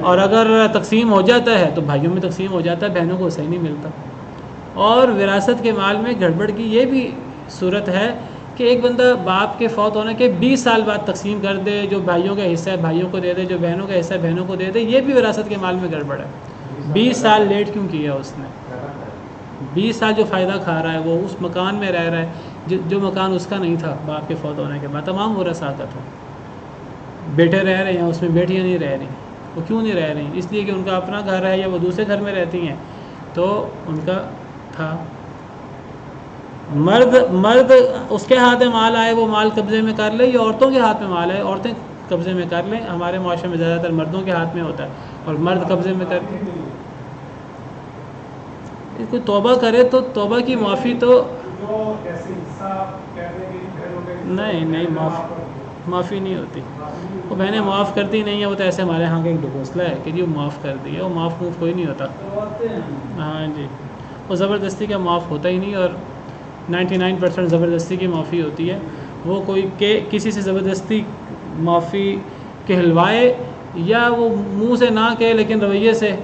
اور اگر تقسیم ہو جاتا ہے تو بھائیوں میں تقسیم ہو جاتا ہے، بہنوں کو صحیح نہیں ملتا۔ اور وراثت کے مال میں گڑبڑ کی یہ بھی صورت ہے کہ ایک بندہ باپ کے فوت ہونے کے 20 سال بعد تقسیم کر دے، جو بھائیوں کا حصہ ہے بھائیوں کو دے دے، جو بہنوں کا حصہ ہے بہنوں کو دے دے، یہ بھی وراثت کے مال میں گڑبڑ ہے۔ 20 سال لیٹ کیوں کیا اس نے؟ 20 سال جو فائدہ کھا رہا ہے وہ اس مکان میں رہ رہا ہے جو مکان اس کا نہیں تھا باپ کے فوت ہونے کے بعد، تمام ورثاء کا تھا۔ بیٹے رہ رہے ہیں اس میں، بیٹیاں نہیں رہ رہی، وہ کیوں نہیں رہ رہی؟ اس لیے کہ ان کا اپنا گھر ہے یا وہ دوسرے گھر میں رہتی ہیں، تو ان کا تھا۔ مرد اس کے ہاتھ میں مال آئے وہ مال قبضے میں کر لے، یا عورتوں کے ہاتھ میں مال آئے عورتیں قبضے میں کر لیں، ہمارے معاشرے میں زیادہ تر مردوں کے ہاتھ میں ہوتا ہے اور مرد قبضے میں کرتے ہیں۔ کوئی توبہ کرے تو توبہ کی معافی تو نہیں معافی نہیں ہوتی، وہ بہنیں معاف کرتی نہیں ہیں، وہ تو ایسے ہمارے ہاں کا ایک ڈھکوسلا ہے کہ جی وہ معاف کر دی ہے، وہ معاف کوئی نہیں ہوتا، ہاں جی، وہ زبردستی کا معاف ہوتا ہی نہیں، اور 99% زبردستی کی معافی ہوتی ہے۔ وہ کوئی کہ کسی سے زبردستی معافی کہلوائے یا وہ منہ سے نہ کہے لیکن رویے سے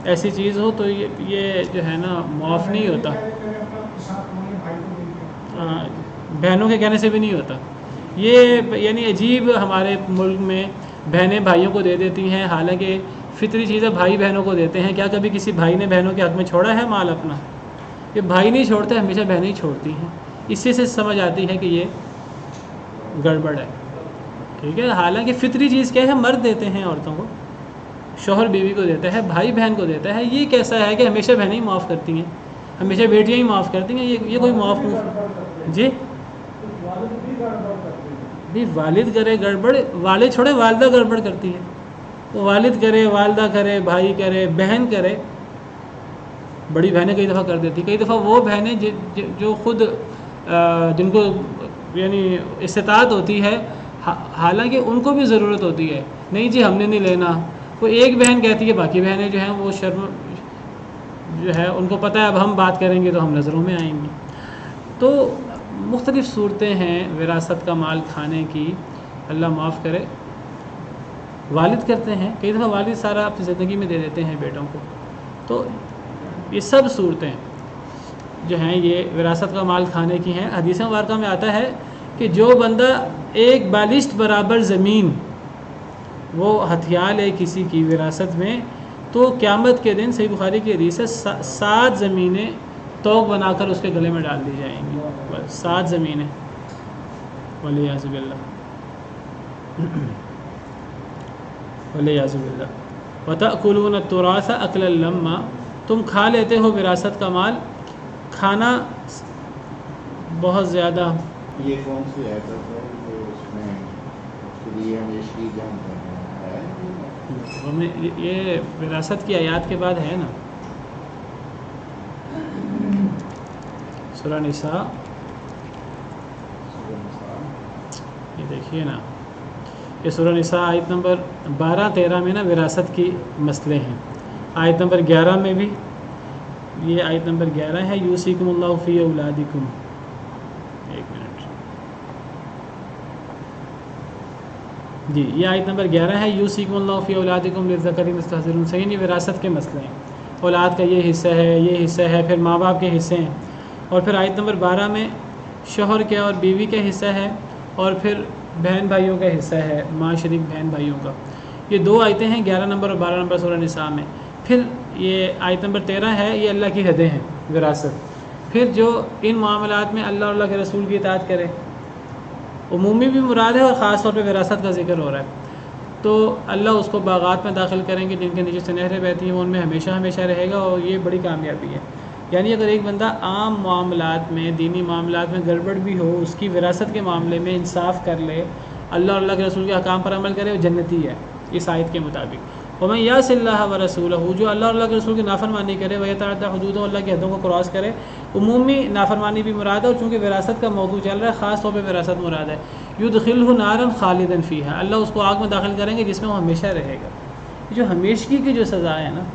ایسی چیز ہو، تو یہ جو ہے نا معاف نہیں ہوتا، بہنوں کے کہنے سے بھی نہیں ہوتا۔ یہ یعنی عجیب ہمارے ملک میں بہنیں بھائیوں کو دے دیتی ہیں، حالانکہ فطری چیزیں بھائی بہنوں کو دیتے ہیں۔ کیا کبھی کسی بھائی نے بہنوں کے حق میں چھوڑا ہے مال اپنا؟ یہ بھائی نہیں چھوڑتے، ہمیشہ بہنیں ہی چھوڑتی ہیں، اسی سے سمجھ آتی ہے کہ یہ گڑبڑ ہے، ٹھیک ہے۔ حالانکہ فطری چیز کیا ہے؟ مرد دیتے ہیں عورتوں کو، شوہر بیوی کو دیتا ہے، بھائی بہن کو دیتا ہے۔ یہ کیسا ہے کہ ہمیشہ بہنیں ہی معاف کرتی ہیں، ہمیشہ بیٹیاں ہی معاف کرتی ہیں؟ یہ کوئی معاف جی والد کرے گڑبڑ، والد چھوڑے والدہ گڑبڑ کرتی ہے، والد کرے، والدہ کرے، بھائی کرے، بہن کرے، بڑی بہنیں کئی دفعہ کر دیتی، کئی دفعہ وہ بہنیں جو خود جن کو یعنی استطاعت ہوتی ہے، حالانکہ ان کو بھی ضرورت ہوتی ہے، نہیں جی ہم نے نہیں لینا، وہ ایک بہن کہتی ہے، باقی بہنیں جو ہیں وہ شرم جو ہے ان کو پتہ ہے اب ہم بات کریں گے تو ہم نظروں میں آئیں گے۔ تو مختلف صورتیں ہیں وراثت کا مال کھانے کی، اللہ معاف کرے۔ والد کرتے ہیں، کئی دفعہ والد سارا اپنی زندگی میں دے دیتے ہیں بیٹوں کو، تو یہ سب صورتیں جو ہیں یہ وراثت کا مال کھانے کی ہیں۔ حدیث مبارکہ میں آتا ہے کہ جو بندہ ایک بالشت برابر زمین وہ ہتھیار لے کسی کی وراثت میں، تو قیامت کے دن صحیح بخاری کی حدیث ہے 7 زمینیں توق بنا کر اس کے گلے میں ڈال دی جائیں گی، بس 7 زمینیں، والعیاذ باللہ والعیاذ باللہ۔ وَتَأْكُلُونَ التُّرَاثَ أَكْلًا لَمًّا، تم کھا لیتے ہو وراثت کا مال کھانا بہت زیادہ۔ یہ کون سی آیت ہے جو اس میں خودی ہمیشگی جان کرنا ہے؟ یہ وراثت کی آیات کے بعد ہے نا، سورہ نساء، یہ دیکھیے نا، یہ سورہ نساء آیت نمبر 12-13 میں نا وراثت کی مسئلے ہیں، آیت نمبر 11 میں بھی، یہ آیت نمبر 11 ہے، یوصیکم اللہ فی اولادکم، ایک منٹ جی، یہ آیت نمبر 11 ہے، یوصیکم اللہ فی اولادکم للذکر مثل حظ الانثیین، یہ وراثت کے مسئلے ہیں، اولاد کا یہ حصہ ہے، یہ حصہ ہے، پھر ماں باپ کے حصے ہیں، اور پھر آیت نمبر 12 میں شوہر کے اور بیوی کا حصہ ہے، اور پھر بہن بھائیوں کا حصہ ہے، ماں شریک بہن بھائیوں کا۔ یہ 2 آیتیں ہیں، 11 نمبر اور 12 نمبر سورہ نساء میں۔ پھر یہ آیت نمبر 13 ہے، یہ اللہ کی حدیں ہیں وراثت۔ پھر جو ان معاملات میں اللہ اور اللہ کے رسول کی اطاعت کرے، عمومی بھی مراد ہے اور خاص طور پہ وراثت کا ذکر ہو رہا ہے، تو اللہ اس کو باغات میں داخل کریں گے جن کے نیچے سے نہریں بہتی ہیں، وہ ان میں ہمیشہ ہمیشہ رہے گا، اور یہ بڑی کامیابی ہے۔ یعنی اگر ایک بندہ عام معاملات میں، دینی معاملات میں گڑبڑ بھی ہو، اس کی وراثت کے معاملے میں انصاف کر لے، اللہ اور اللہ کے رسول کے احکام پر عمل کرے، وہ جنتی ہے اس آیت کے مطابق۔ وَمَن يَعْصِ اللَّهَ وَرَسُولَهُ، جو اللہ اور اللہ کے رسول کی نافرمانی کرے، وَيَتَعَدَّ حُدُودَهُ، اللہ کی حدوں کو کراس کرے، عمومی نافرمانی بھی مراد ہے، اور چونکہ وراثت کا موضوع چل رہا ہے خاص طور پہ وراثت مراد ہے۔ يُدْخِلْهُ نَارًا خَالِدًا فِيهَا، اللہ اس کو آگ میں داخل کریں گے جس میں وہ ہمیشہ رہے گا۔ جو ہمیشگی کی جو سزا ہے نا،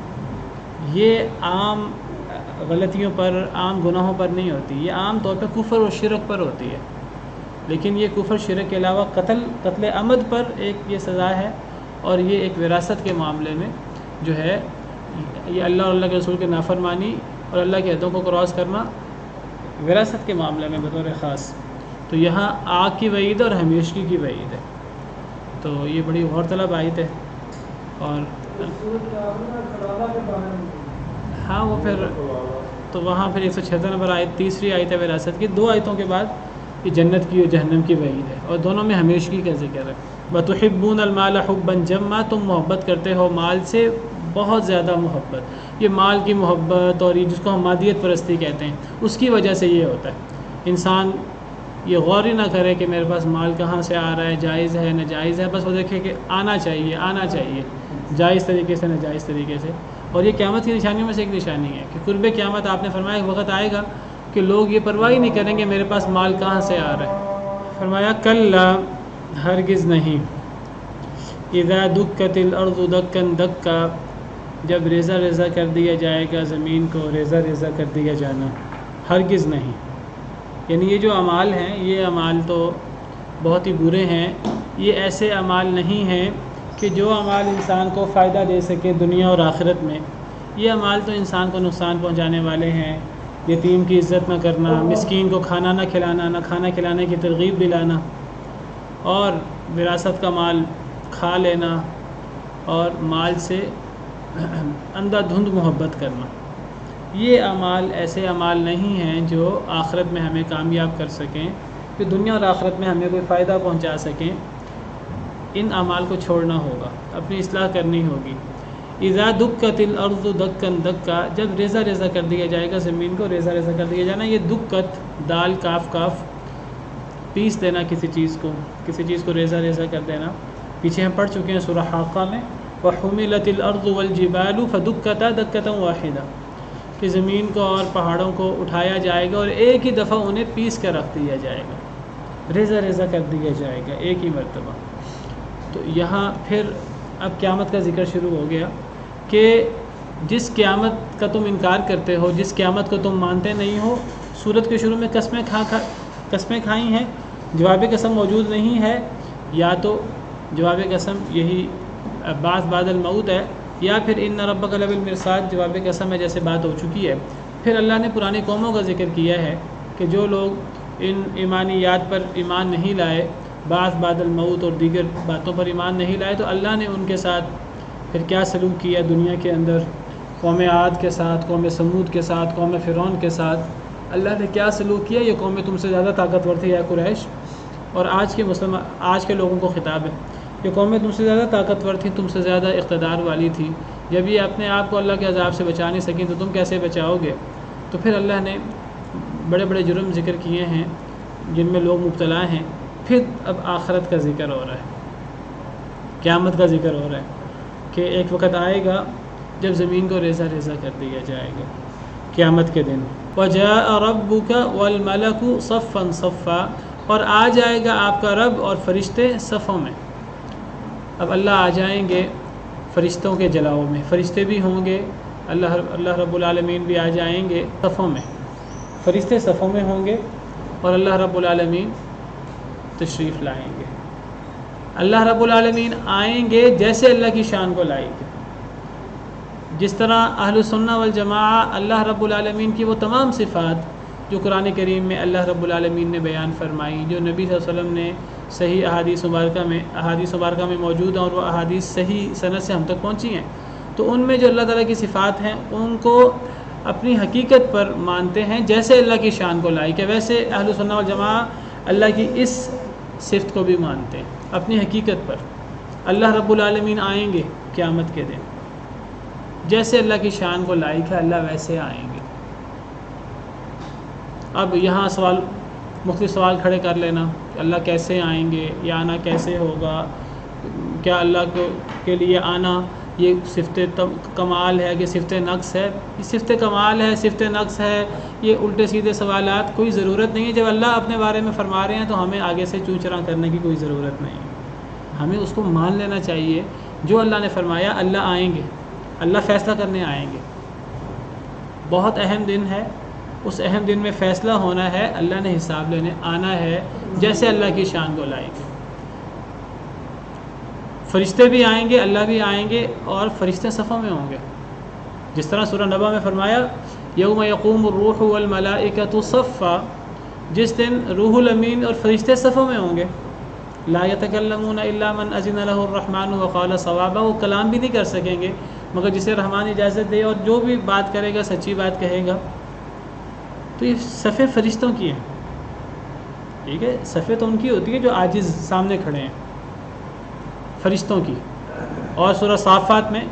یہ عام غلطیوں پر، عام گناہوں پر نہیں ہوتی، یہ عام طور پہ کفر و شرک پر ہوتی ہے، لیکن یہ کفر شرک کے علاوہ قتل عمد پر ایک یہ سزا ہے، اور یہ ایک وراثت کے معاملے میں جو ہے یہ اللہ اور اللہ کے رسول کے نافرمانی اور اللہ کی حدوں کو کراس کرنا وراثت کے معاملے میں بطور خاص، تو یہاں آگ کی وعید اور ہمیشگی کی وعید ہے، تو یہ بڑی غور طلب آیت ہے۔ اور ہاں وہ پھر تو وہاں پھر 176 نمبر آیت، تیسری آیت ہے وراثت کی، 2 آیتوں کے بعد یہ جنت کی اور جہنم کی وعید ہے، اور دونوں میں ہمیشگی کا ذکر ہے۔ وَتُحِبُّونَ الْمَالَ حُبًّا جَمًّا، تم محبت کرتے ہو مال سے بہت زیادہ محبت، یہ مال کی محبت اور یہ جس کو ہم مادیت پرستی کہتے ہیں، اس کی وجہ سے یہ ہوتا ہے۔ انسان یہ غور ہی نہ کرے کہ میرے پاس مال کہاں سے آ رہا ہے، جائز ہے ناجائز ہے، بس وہ دیکھے کہ آنا چاہیے جائز طریقے سے ناجائز طریقے سے۔ اور یہ قیامت کی نشانیوں میں سے ایک نشانی ہے کہ قرب قیامت آپ نے فرمایا ایک وقت آئے گا کہ لوگ یہ پرواہ ہی نہیں کریں گے میرے پاس مال کہاں سے آ رہا ہے۔ فرمایا کلا، ہرگز نہیں، اذا دکت الارض دکن دکا، جب ریزہ ریزہ کر دیا جائے گا زمین کو ریزہ ریزہ کر دیا جانا، ہرگز نہیں۔ یعنی یہ جو اعمال ہیں، یہ اعمال تو بہت ہی برے ہیں، یہ ایسے اعمال نہیں ہیں کہ جو اعمال انسان کو فائدہ دے سکے دنیا اور آخرت میں، یہ اعمال تو انسان کو نقصان پہنچانے والے ہیں۔ یتیم کی عزت نہ کرنا، مسکین کو کھانا نہ کھلانا، نہ کھانا کھلانے کی ترغیب دلانا، اور وراثت کا مال کھا لینا، اور مال سے اندھا دھند محبت کرنا، یہ اعمال ایسے اعمال نہیں ہیں جو آخرت میں ہمیں کامیاب کر سکیں، کہ دنیا اور آخرت میں ہمیں کوئی فائدہ پہنچا سکیں۔ ان اعمال کو چھوڑنا ہوگا، اپنی اصلاح کرنی ہوگی۔ اذا دکت الارض دکن دکا، جب ریزہ ریزہ کر دیا جائے گا زمین کو ریزہ ریزہ کر دیا جانا، یہ دکت، دال کاف کاف، پیس دینا کسی چیز کو ریزہ ریزہ کر دینا، پیچھے ہم پڑھ چکے ہیں سورہ حاقہ میں، وحملت الارض والجبال فدکتا دکتا واحدہ، کہ زمین کو اور پہاڑوں کو اٹھایا جائے گا اور ایک ہی دفعہ انہیں پیس کر رکھ دیا جائے گا، ریزہ ریزہ کر دیا جائے گا ایک ہی مرتبہ۔ تو یہاں پھر اب قیامت کا ذکر شروع ہو گیا کہ جس قیامت کا تم انکار کرتے ہو، جس قیامت کو تم مانتے نہیں ہو، سورت کے شروع میں قسمیں کھائی ہیں، جواب قسم موجود نہیں ہے، یا تو جواب قسم یہی بعث بعد الموت ہے، یا پھر ان ربک لبالمرصاد جواب قسم ہے، جیسے بات ہو چکی ہے۔ پھر اللہ نے پرانی قوموں کا ذکر کیا ہے کہ جو لوگ ان ایمانیات پر ایمان نہیں لائے، بعث بعد الموت اور دیگر باتوں پر ایمان نہیں لائے، تو اللہ نے ان کے ساتھ پھر کیا سلوک کیا دنیا کے اندر، قوم عاد کے ساتھ، قوم سمود کے ساتھ، قوم فرعون کے ساتھ اللہ نے کیا سلوک کیا۔ یہ قومیں تم سے زیادہ طاقتور تھی یا قریش، اور آج کے لوگوں کو خطاب ہے، یہ قومیں تم سے زیادہ طاقتور تھیں، تم سے زیادہ اقتدار والی تھی، جب یہ اپنے آپ کو اللہ کے عذاب سے بچا نہیں سکیں تو تم کیسے بچاؤ گے۔ تو پھر اللہ نے بڑے بڑے جرم ذکر کیے ہیں جن میں لوگ مبتلا ہیں۔ پھر اب آخرت کا ذکر ہو رہا ہے، قیامت کا ذکر ہو رہا ہے کہ ایک وقت آئے گا جب زمین کو ریزہ ریزہ کر دیا جائے گا قیامت کے دن۔ وَجَاءَ رَبُّكَ وَالْمَلَكُ صَفًّا صَفًّا، اور آ جائے گا آپ کا رب اور فرشتے صفوں میں۔ اب اللہ آ جائیں گے فرشتوں کے جلاؤ میں، فرشتے بھی ہوں گے، اللہ رب العالمین بھی آ جائیں گے صفوں میں، فرشتے صفوں میں ہوں گے اور اللہ رب العالمین تشریف لائیں گے۔ اللہ رب العالمین آئیں گے جیسے اللہ کی شان کو لائیں گے، جس طرح اہل السنہ والجماعہ اللہ رب العالمین کی وہ تمام صفات جو قرآن کریم میں اللہ رب العالمین نے بیان فرمائی، جو نبی صلی اللہ علیہ وسلم نے صحیح احادیث مبارکہ میں موجود ہیں اور وہ احادیث صحیح سند سے ہم تک پہنچی ہیں، تو ان میں جو اللہ تعالیٰ کی صفات ہیں ان کو اپنی حقیقت پر مانتے ہیں جیسے اللہ کی شان کو لائی کہ ویسے اہل السنہ والجماعہ اللہ کی اس صفت کو بھی مانتے ہیں اپنی حقیقت پر۔ اللہ رب العالمین آئیں گے قیامت کے دن، جیسے اللہ کی شان کو لائق ہے اللہ ویسے آئیں گے۔ اب یہاں مختلف سوال کھڑے کر لینا کہ اللہ کیسے آئیں گے، یا آنا کیسے ہوگا، کیا اللہ کے لیے آنا یہ صفت کمال ہے کہ صفت نقص ہے؟ یہ صفت کمال ہے، صفت نقص ہے، یہ الٹے سیدھے سوالات، کوئی ضرورت نہیں ہے۔ جب اللہ اپنے بارے میں فرما رہے ہیں تو ہمیں آگے سے چوں چراں کرنے کی کوئی ضرورت نہیں ہے، ہمیں اس کو مان لینا چاہیے۔ جو اللہ نے فرمایا اللہ آئیں گے، اللہ فیصلہ کرنے آئیں گے، بہت اہم دن ہے، اس اہم دن میں فیصلہ ہونا ہے، اللہ نے حساب لینے آنا ہے جیسے اللہ کی شان کو لائیں گے۔ فرشتے بھی آئیں گے، اللہ بھی آئیں گے اور فرشتے صفوں میں ہوں گے، جس طرح سورہ نبا میں فرمایا یوم یقوم الروح والملائکۃ صفا، جس دن روح الامین اور فرشتے صفوں میں ہوں گے۔ لا یتکلمون الا من اذن له الرحمن وقال صوابا، وہ کلام بھی نہیں کر سکیں گے مگر جسے رحمان اجازت دے اور جو بھی بات کرے گا سچی بات کہے گا۔ تو یہ صفیں فرشتوں کی ہیں، ٹھیک ہے، صفیں تو ان کی ہوتی ہے جو عاجز سامنے کھڑے ہیں، فرشتوں کی۔ اور سورہ صافات میں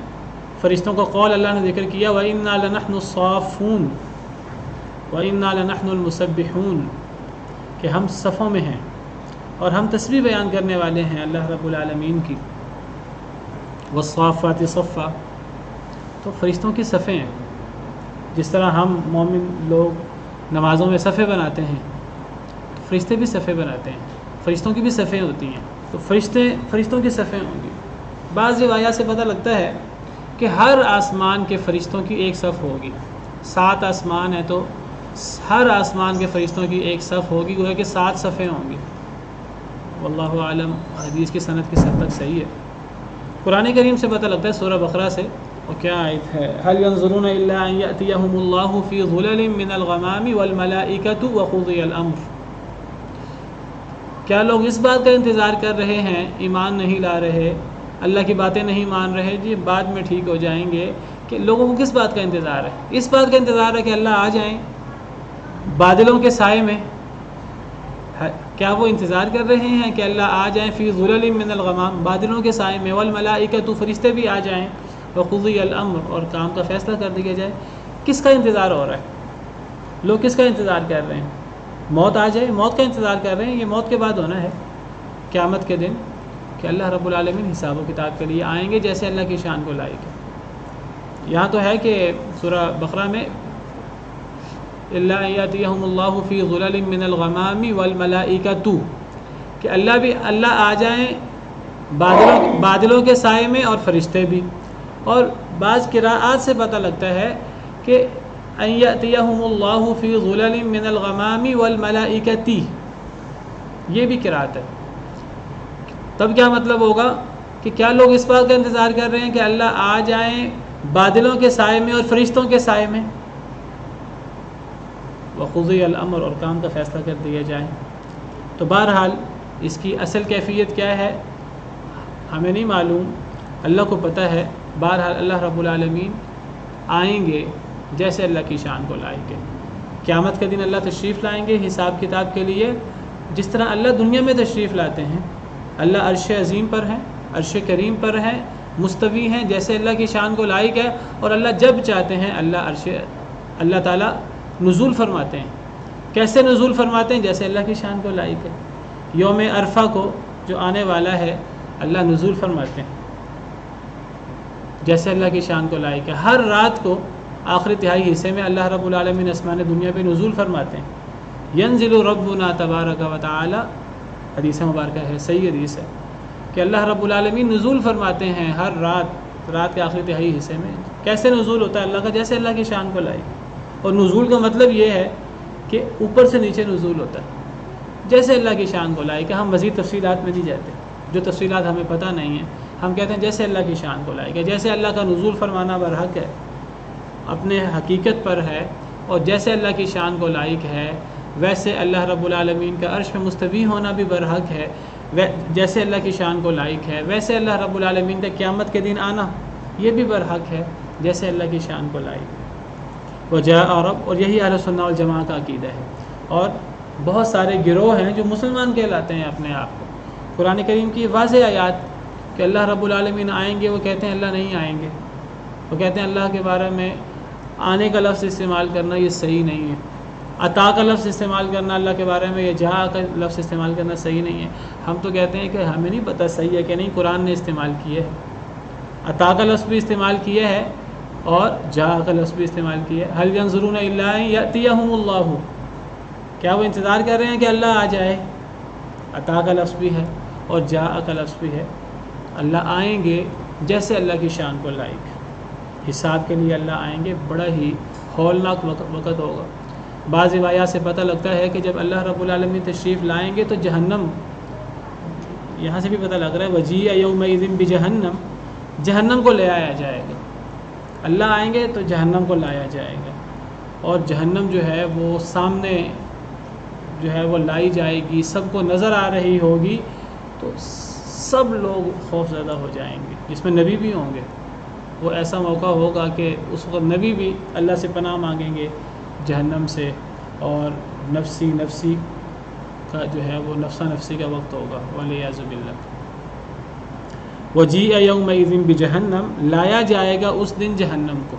فرشتوں کا قول اللہ نے ذکر کیا وَإِنَّا لَنَحْنُ الصَّافُونَ وَإِنَّا لَنَحْنُ الْمُسَبِّحُونَ، کہ ہم صفوں میں ہیں اور ہم تسبیح بیان کرنے والے ہیں اللہ رب العالمین کی۔ وَالصَّافَّاتِ صَفًّا، تو فرشتوں کی صفیں ہیں، جس طرح ہم مومن لوگ نمازوں میں صفیں بناتے ہیں تو فرشتے بھی صفیں بناتے ہیں، فرشتوں کی بھی صفیں ہوتی ہیں، تو فرشتوں کی صفیں ہوں گی۔ بعض روایات سے پتہ لگتا ہے کہ ہر آسمان کے فرشتوں کی ایک صف ہوگی، 7 آسمان ہے تو ہر آسمان کے فرشتوں کی ایک صف ہوگی، گویا کہ 7 صفیں ہوں گی۔ واللہ عالم، حدیث کی سند کی حد تک صحیح ہے۔ قرآن کریم سے پتہ لگتا ہے سورہ بقرہ سے، اور کیا آیت ہے، هل ينظرون الا ان ياتيهم الله في ظلل من الغمام والملائکۃ وقضی الامر، کیا لوگ اس بات کا انتظار کر رہے ہیں، ایمان نہیں لا رہے، اللہ کی باتیں نہیں مان رہے، جی بعد میں ٹھیک ہو جائیں گے، کہ لوگوں کو کس بات کا انتظار ہے؟ اس بات کا انتظار ہے کہ اللہ آ جائیں بادلوں کے سائے میں۔ کیا وہ انتظار کر رہے ہیں کہ اللہ آ جائیں فی ظلل من الغمام، بادلوں کے سائے میں، والملائکۃ، فرشتے بھی آ جائیں، وقضی الامر، اور کام کا فیصلہ کر دیا جائے؟ کس کا انتظار ہو رہا ہے؟ لوگ کس کا انتظار کر رہے ہیں؟ موت آ جائے، موت کا انتظار کر رہے ہیں، یہ موت کے بعد ہونا ہے قیامت کے دن، کہ اللہ رب العالمین حساب و کتاب کے لیے آئیں گے جیسے اللہ کی شان کو لائق ہے۔ یہاں تو ہے کہ سورہ بقرہ میں الا ان یاتیہم اللہ فی ظلل من الغمام والملائکۃ، کہ اللہ آ جائیں بادلوں کے سائے میں اور فرشتے بھی. اور بعض قراءات سے پتہ لگتا ہے کہ ان یاتیہم اللہ فی ظلل من الغمام والملائکۃ، یہ بھی قراءت ہے. تب کیا مطلب ہوگا کہ کیا لوگ اس بات کا انتظار کر رہے ہیں کہ اللہ آ جائیں بادلوں کے سائے میں اور فرشتوں کے سائے میں؟ وقضی الامر، اور کام کا فیصلہ کر دیا جائے. تو بہرحال اس کی اصل کیفیت کیا ہے ہمیں نہیں معلوم، اللہ کو پتہ ہے. بہرحال اللہ رب العالمین آئیں گے جیسے اللہ کی شان کو لائیں گے. قیامت کے دن اللہ تشریف لائیں گے حساب کتاب کے لیے، جس طرح اللہ دنیا میں تشریف لاتے ہیں. اللہ عرش عظیم پر ہیں، عرش کریم پر ہیں، مستوی ہیں جیسے اللہ کی شان کو لائق ہے. اور اللہ جب چاہتے ہیں اللہ تعالیٰ نزول فرماتے ہیں. کیسے نزول فرماتے ہیں؟ جیسے اللہ کی شان کو لائق ہے. یوم عرفہ کو جو آنے والا ہے اللہ نزول فرماتے ہیں جیسے اللہ کی شان کو لائق ہے. ہر رات کو آخری تہائی حصے میں اللہ رب العالمین آسمان دنیا پہ نزول فرماتے ہیں. ینزل ربنا تبارک و تعالی، حدیث مبارکہ ہے، صحیح حدیث ہے کہ اللہ رب العالمین نزول فرماتے ہیں ہر رات کے آخری تہائی حصے میں. کیسے نزول ہوتا ہے اللہ کا؟ جیسے اللہ کی شان کو لائق. اور نزول کا مطلب یہ ہے کہ اوپر سے نیچے نزول ہوتا ہے جیسے اللہ کی شان کو لائق ہے. ہم مزید تفصیلات میں نہیں جاتے، جو تفصیلات ہمیں پتہ نہیں ہیں. ہم کہتے ہیں جیسے اللہ کی شان کو لائق ہے، جیسے اللہ کا نزول فرمانا برحق ہے، اپنے حقیقت پر ہے، اور جیسے اللہ کی شان کو لائق ہے ویسے اللہ رب العالمین کا عرش پہ مستوی ہونا بھی برحق ہے. جیسے اللہ کی شان کو لائق ہے ویسے اللہ رب العالمین کا قیامت کے دن آنا یہ بھی برحق ہے جیسے اللہ کی شان کو لائق ہے. وجاء رب، اور یہی اہل سنہ والجماعہ کا عقیدہ ہے. اور بہت سارے گروہ ہیں جو مسلمان کہلاتے ہیں اپنے آپ کو. قرآن کریم کی واضح آیات کہ اللہ رب العالمین آئیں گے، وہ کہتے ہیں اللہ نہیں آئیں گے. وہ کہتے ہیں اللہ کے بارے میں آنے کا لفظ استعمال کرنا یہ صحیح نہیں ہے. عطا کا لفظ استعمال کرنا اللہ کے بارے میں، یا جہاں کا لفظ استعمال کرنا صحیح نہیں ہے. ہم تو کہتے ہیں کہ ہمیں نہیں پتہ صحیح ہے کہ نہیں، قرآن نے استعمال کیے ہے. عطا کا لفظ بھی استعمال کیا ہے اور جہاں کا لفظ بھی استعمال کیا ہے. هل ينظرون الا ان ياتيهم الله، کیا وہ انتظار کر رہے ہیں کہ اللہ آ جائے؟ عطا کا لفظ بھی ہے اور جہاں کا لفظ بھی ہے. اللہ آئیں گے جیسے اللہ کی شان کو لائق. حساب کے لیے اللہ آئیں گے، بڑا ہی ہولناک وقت ہوگا. بعض روایات سے پتہ لگتا ہے کہ جب اللہ رب العالمین تشریف لائیں گے تو جہنم، یہاں سے بھی پتہ لگ رہا ہے وجیء یومئذ بجہنم، جہنم کو لے آیا جائے گا. اللہ آئیں گے تو جہنم کو لایا جائے گا، اور جہنم جو ہے وہ سامنے جو ہے وہ لائی جائے گی، سب کو نظر آ رہی ہوگی. تو سب لوگ خوف زدہ ہو جائیں گے، جس میں نبی بھی ہوں گے. وہ ایسا موقع ہوگا کہ اس وقت نبی بھی اللہ سے پناہ مانگیں گے جہنم سے، اور نفسی کا جو ہے وہ نفسا نفسی کا وقت ہوگا. والعیاذ باللہ. وجیء یومئذ بجہنم، لایا جائے گا اس دن جہنم کو.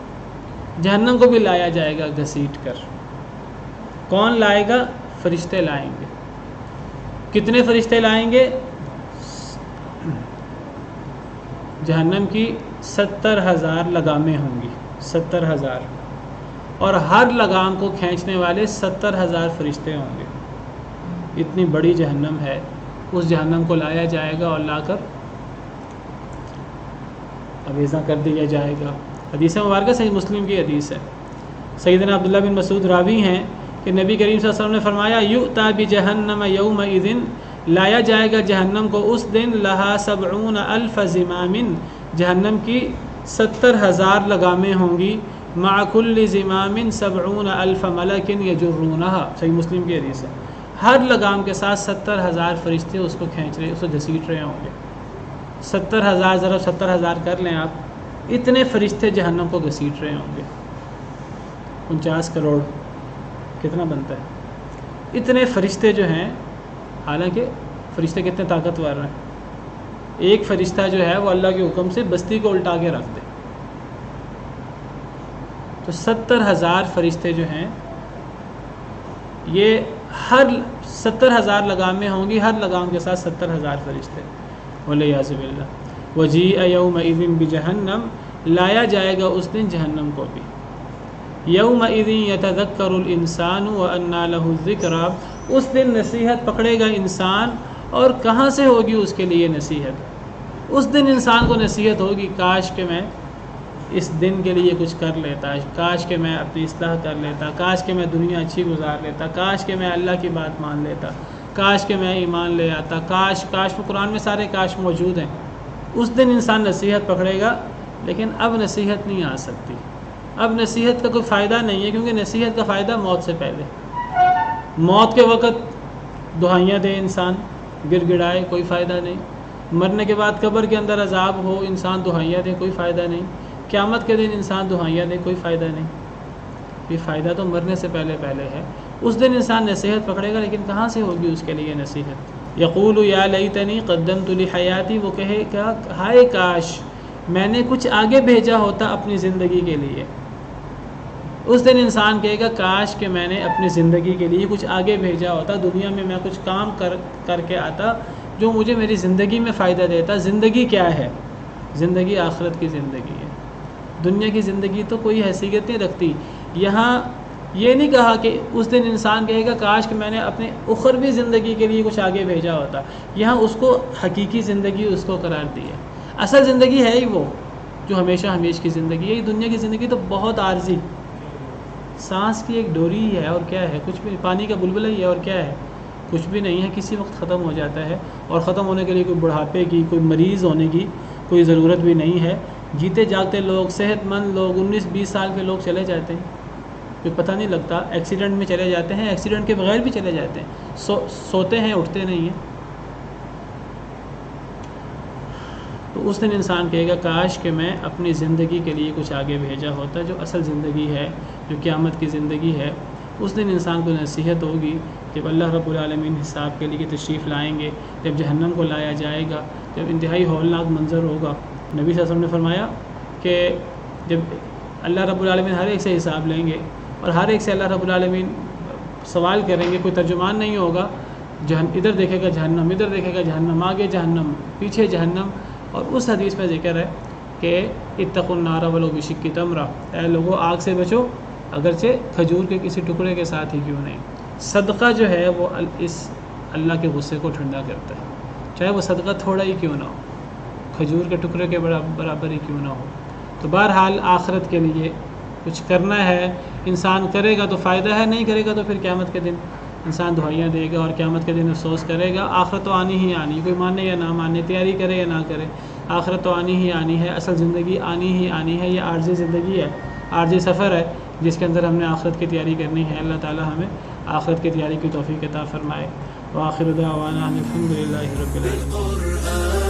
جہنم کو بھی لایا جائے گا گھسیٹ کر. کون لائے گا؟ فرشتے لائیں گے. کتنے فرشتے لائیں گے؟ جہنم کی 70,000 لگامیں ہوں گی، 70,000، اور ہر لگام کو کھینچنے والے 70,000 فرشتے ہوں گے. اتنی بڑی جہنم ہے. اس جہنم کو لایا جائے گا اور لا کر اویزاں کر دیا جائے گا. حدیث مبارکہ صحیح مسلم کی حدیث ہے. سیدنا عبداللہ بن مسعود راوی ہیں کہ نبی کریم صلی اللہ علیہ وسلم نے فرمایا یؤتی بجہنم یومئذ، لایا جائے گا جہنم کو اس دن، لہا 70,000 زمام، جہنم کی 70,000 لگامیں ہوں گی. مع کل زمام 70,000 ملک یجرونہا، صحیح مسلم کی حدیث ہے. ہر لگام کے ساتھ 70,000 فرشتے اس کو کھینچ رہے، اس کو گھسیٹ رہے ہوں گے. 70,000 ضرب 70,000 کر لیں آپ، اتنے فرشتے جہنم کو گھسیٹ رہے ہوں گے. 49 کروڑ کتنا بنتا ہے؟ اتنے فرشتے جو ہیں، حالانکہ فرشتے کتنے طاقتور ہیں. ایک فرشتہ جو ہے وہ اللہ کے حکم سے بستی کو الٹا کے رکھ دے. تو 70,000 فرشتے جو ہیں، یہ ہر 70,000 لگامیں ہوں گی، ہر لگام کے ساتھ 70,000 فرشتے. والعیاذ باللہ. وجیء یومئذ بجہنم، لایا جائے گا اس دن جہنم کو بھی. یومئذ یتذکر الانسان وانى له الذکریٰ، اس دن نصیحت پکڑے گا انسان، اور کہاں سے ہوگی اس کے لیے نصیحت؟ اس دن انسان کو نصیحت ہوگی کاش کہ میں اس دن کے لیے کچھ کر لیتا، کاش کہ میں اپنی اصلاح کر لیتا، کاش کہ میں دنیا اچھی گزار لیتا، کاش کہ میں اللہ کی بات مان لیتا، کاش کہ میں ایمان لے آتا، کاش کاش میں قرآن میں سارے کاش موجود ہیں۔ اس دن انسان نصیحت پکڑے گا، لیکن اب نصیحت نہیں آ سکتی، اب نصیحت کا کوئی فائدہ نہیں ہے، کیونکہ نصیحت کا فائدہ موت سے پہلے۔ موت کے وقت دعائیاں دے انسان، گر گڑائے، کوئی فائدہ نہیں۔ مرنے کے بعد قبر کے اندر عذاب ہو، انسان دعائیاں دے، کوئی فائدہ نہیں۔ قیامت کے دن انسان دعائیاں دے، کوئی فائدہ نہیں۔ یہ فائدہ تو مرنے سے پہلے ہے۔ اس دن انسان نصیحت پکڑے گا، لیکن کہاں سے ہوگی اس کے لیے نصیحت؟ یقول یا لیتنی قدمت لحیاتی، وہ کہے گا ہائے کاش میں نے کچھ آگے بھیجا ہوتا اپنی زندگی کے لیے۔ اس دن انسان کہے گا کاش کہ میں نے اپنی زندگی کے لیے کچھ آگے بھیجا ہوتا، دنیا میں میں کچھ کام کر کے آتا جو مجھے میری زندگی میں فائدہ دیتا۔ زندگی کیا ہے؟ زندگی آخرت کی زندگی ہے۔ دنیا کی زندگی تو کوئی حیثیت نہیں رکھتی۔ یہاں یہ نہیں کہا کہ اس دن انسان کہے گا کاش کہ میں نے اپنے اخروی زندگی کے لیے کچھ آگے بھیجا ہوتا۔ یہاں اس کو حقیقی زندگی اس کو قرار دی ہے۔ اصل زندگی ہے ہی وہ جو ہمیشہ ہمیشہ کی زندگی ہے۔ یہ دنیا کی زندگی تو بہت عارضی، سانس کی ایک ڈوری ہی ہے، اور کیا ہے؟ کچھ بھی، پانی کا بلبلہ ہی ہے، اور کیا ہے؟ کچھ بھی نہیں ہے، کسی وقت ختم ہو جاتا ہے، اور ختم ہونے کے لیے کوئی بڑھاپے کی، کوئی مریض ہونے کی کوئی ضرورت بھی نہیں ہے۔ جیتے جاگتے لوگ، صحت مند لوگ، 19-20 سال کے لوگ چلے جاتے ہیں، کوئی پتہ نہیں لگتا، ایکسیڈنٹ میں چلے جاتے ہیں، ایکسیڈنٹ کے بغیر بھی چلے جاتے ہیں، سوتے ہیں، اٹھتے نہیں ہیں۔ تو اس دن انسان کہے گا کاش کہ میں اپنی زندگی کے لیے کچھ آگے بھیجا ہوتا، جو اصل زندگی ہے، جو قیامت کی زندگی ہے۔ اس دن انسان کو نصیحت ہوگی جب اللہ رب العالمین حساب کے لیے تشریف لائیں گے، جب جہنم کو لایا جائے گا، جب انتہائی ہولناک منظر ہوگا۔ نبی صلی اللہ علیہ وسلم نے فرمایا کہ جب اللہ رب العالمین ہر ایک سے حساب لیں گے، اور ہر ایک سے اللہ رب العالمین سوال کریں گے، کوئی ترجمان نہیں ہوگا، ادھر دیکھے گا جہنم، ادھر دیکھے گا جہنم، آگے جہنم، پیچھے جہنم۔ اور اس حدیث میں ذکر ہے کہ اتقوا النار ولو بشق تمرہ، اے لوگوں آگ سے بچو اگرچہ کھجور کے کسی ٹکڑے کے ساتھ ہی کیوں نہیں۔ صدقہ جو ہے وہ اس اللہ کے غصے کو ٹھنڈا کرتا ہے، چاہے وہ صدقہ تھوڑا ہی کیوں نہ ہو، کھجور کے ٹکڑے کے برابر ہی کیوں نہ ہو۔ تو بہرحال آخرت کے لیے کچھ کرنا ہے، انسان کرے گا تو فائدہ ہے، نہیں کرے گا تو پھر قیامت کے دن انسان دعائیاں دے گا، اور قیامت کے دن افسوس کرے گا۔ آخرت تو آنی ہی آنی، کوئی مانے یا نہ مانے، تیاری کرے یا نہ کرے، آخرت تو آنی ہی آنی ہے، اصل زندگی آنی ہی آنی ہے۔ یہ عارضی زندگی ہے، عارضی سفر ہے، جس کے اندر ہم نے آخرت کی تیاری کرنی ہے۔ اللہ تعالی ہمیں آخرت کی تیاری کی توفیق عطا فرمائے۔ وآخر دعوانا ان الحمد للہ رب العالمین۔